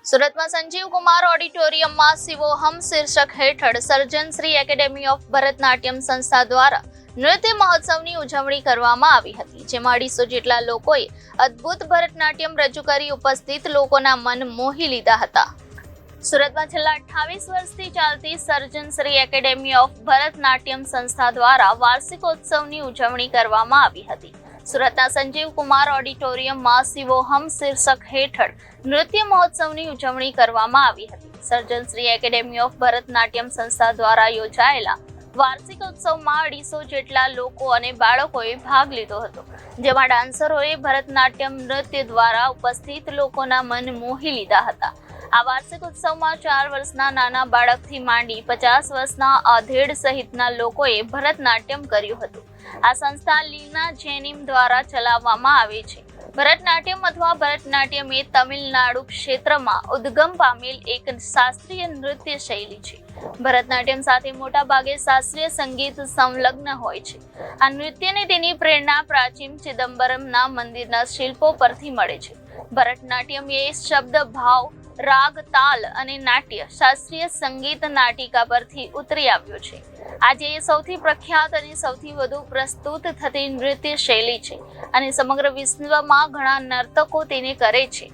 સુરતમાં સંજીવ કુમાર ઓડિટોરિયમમાં શિવોહમ શીર્ષક હેઠળ સર્જનશ્રી એકેડેમી ઓફ ભરતનાટ્યમ સંસ્થા દ્વારા નૃત્ય મહોત્સવની ઉજવણી કરવામાં આવી હતી, જેમાં 250 જેટલા લોકોએ અદ્ભુત ભરતનાટ્યમ રજૂ કરી ઉપસ્થિત લોકોના મન મોહી લીધા હતા. સુરતમાં છેલ્લા 28 વર્ષથી ચાલતી સર્જનશ્રી એકેડેમી ઓફ ભરતનાટ્યમ સંસ્થા દ્વારા વાર્ષિકોત્સવની ઉજવણી કરવામાં આવી હતી. સુરતના સંજીવ કુમાર ઓડિટોરિયમમાં શિવોહમ શીર્ષક હેઠળ નૃત્ય મહોત્સવની ઉજવણી કરવામાં આવી હતી. સર્જનશ્રી એકેડેમી ઓફ ભરતનાટ્યમ સંસ્થા દ્વારા યોજાયેલા વાર્ષિકોત્સવમાં 250 જેટલા લોકો અને બાળકોએ ભાગ લીધો હતો, જેમાં ડાન્સરોએ ભરતનાટ્યમ નૃત્ય દ્વારા ઉપસ્થિત લોકોના મન મોહી લીધા હતા. આ વાર્ષિક ઉત્સવમાં 4 વર્ષના નાના બાળકથી માંડી 50 વર્ષના આધેડ સહિતના લોકોએ ભરતનાટ્યમ કર્યું હતું. આ સંસ્થા લીના જેનિમ દ્વારા ચલાવવામાં આવે છે. ભરતનાટ્યમ અથવા ભરતનાટ્યમ એ તમિલનાડુ ક્ષેત્રમાં ઉદ્ગમ પામેલ એક શાસ્ત્રીય નૃત્ય શૈલી છે. ભરતનાટ્યમ સાથે મોટા ભાગે શાસ્ત્રીય સંગીત સંલગ્ન હોય છે. આ નૃત્યને તેની પ્રેરણા પ્રાચીન ચિદમ્બરમના મંદિરના શિલ્પો પરથી મળે છે. ભરતનાટ્યમ એ શબ્દ ભાવ, રાગ, તાલ અને નાટ્ય શાસ્ત્રીય સંગીત નાટિકા પરથી ઉતરી આવ્યો છે. આજે એ સૌથી પ્રખ્યાત અને સૌથી વધુ પ્રસ્તુત થતી નૃત્ય શૈલી છે અને સમગ્ર વિશ્વમાં ઘણા નર્તકો તેને કરે છે.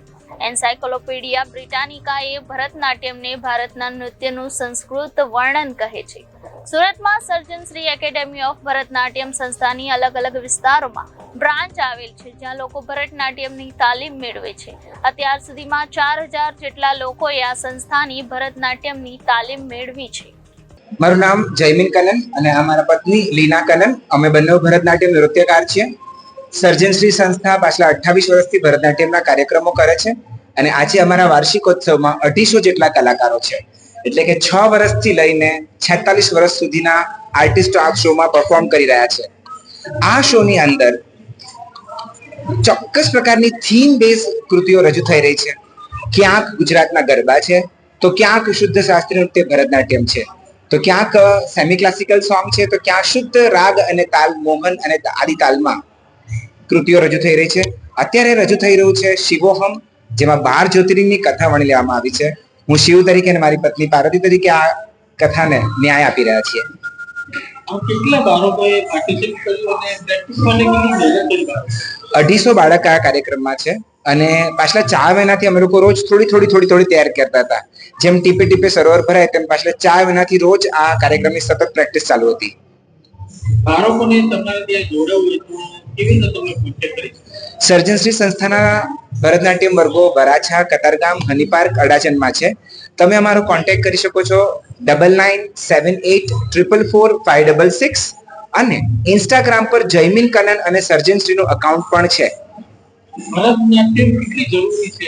એન્સાયક્લોપીડિયા બ્રિટાનિકાએ ભરતનાટ્યમને ભારતના નૃત્યનું સંસ્કૃત વર્ણન કહે છે. સુરતમાં સર્જનશ્રી એકેડેમી ઓફ ભરતનાટ્યમ સંસ્થાની અલગ અલગ વિસ્તારોમાં બ્રાન્ચ આવેલ છે, જ્યાં લોકો ભરતનાટ્યમની તાલીમ મેળવે છે. અત્યાર સુધીમાં 4000 જેટલા લોકોએ આ સંસ્થાની ભરતનાટ્યમની તાલીમ મેળવી છે. મારું નામ જયમીન કનન અને આ મારા પત્ની લીના કનન. અમે બંને ભરતનાટ્યમ નૃત્યકાર છીએ. સર્જનશ્રી સંસ્થા પાછલા 28 વર્ષથી ભરતનાટ્યમના કાર્યક્રમો કરે છે અને આજે અમારા વાર્ષિકોત્સવમાં 250 જેટલા કલાકારો છે. એટલે કે 6 વર્ષથી લઈને 46 વર્ષ સુધીના આર્ટિસ્ટો આ શોમાં પરફોર્મ કરી રહ્યા છે. આ શોની અંદર ચોક્કસ પ્રકારની થીમ બેઝ કૃતિઓ રજૂ થઈ રહી છે. ક્યાંક ગુજરાતના ગરબા છે, તો ક્યાંક શુદ્ધ શાસ્ત્રીય નૃત્ય ભરતનાટ્યમ છે, તો ક્યાંક સેમી ક્લાસિકલ સોંગ છે, તો ક્યાં શુદ્ધ રાગ અને તાલ મોહન અને આદિ તાલમાં કૃતિઓ રજૂ થઈ રહી છે. અત્યારે રજૂ થઈ રહ્યું છે શિવોહમ, જેમાં 12 જ્યોતિર્લિંગની કથા વણી લેવામાં આવી છે. હું શિવ તરીકે અને મારી પત્ની પાર્વતી તરીકે આ કથાને ન્યાય આપી રહ્યા છીએ. કેટલા બાળકોએ પાર્ટિસિપેટ કર્યું અને પ્રેક્ટિસ માટે કેટલી મહેનત કરી? 250 બાળક આ કાર્યક્રમમાં છે અને પાછલા 4 મહિનાથી અમે લોકો રોજ થોડી તૈયાર કરતા હતા. જેમ ટીપે ટીપે સરોવર ભરાય તેમ પાછલા 4 મહિનાથી રોજ આ કાર્યક્રમની સતત પ્રેક્ટિસ ચાલુ હતી. બાળકોને તમારે ત્યાં જોડાવું હતું, કેવી રીતે તમે કોન્ટેક્ટ કરી? સર્જનશ્રી સંસ્થાના ભરતનાટ્યમ વર્ગો વરાછા, કતારગામ, હની પાર્ક, અડાજણમાં છે. તમે અમારો કોન્ટેક્ટ કરી શકો છો 9978444566 અને ઇન્સ્ટાગ્રામ પર જયમીન કનન અને સર્જનશ્રીનું અકાઉન્ટ પણ છે. ભરતનાટ્યમ કેટલી જરૂરી છે?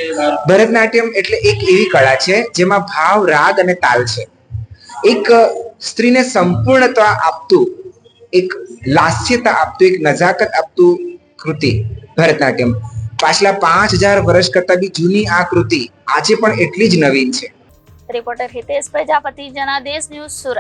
ભરતનાટ્યમ એટલે એક એવી કળા છે જેમાં ભાવ, રાગ અને તાલ છે. એક સ્ત્રીને સંપૂર્ણતા આપતું, એક લાસ્યતા આપતું, એક નજાકત આપતું કૃતિ ભરતનાટ્યમ. પાછલા 5000 વર્ષ કરતા બી જૂની આ કૃતિ આજે પણ એટલી જ નવીન છે. Reporter Hitesh Prajapati, Janadesh news, Surat.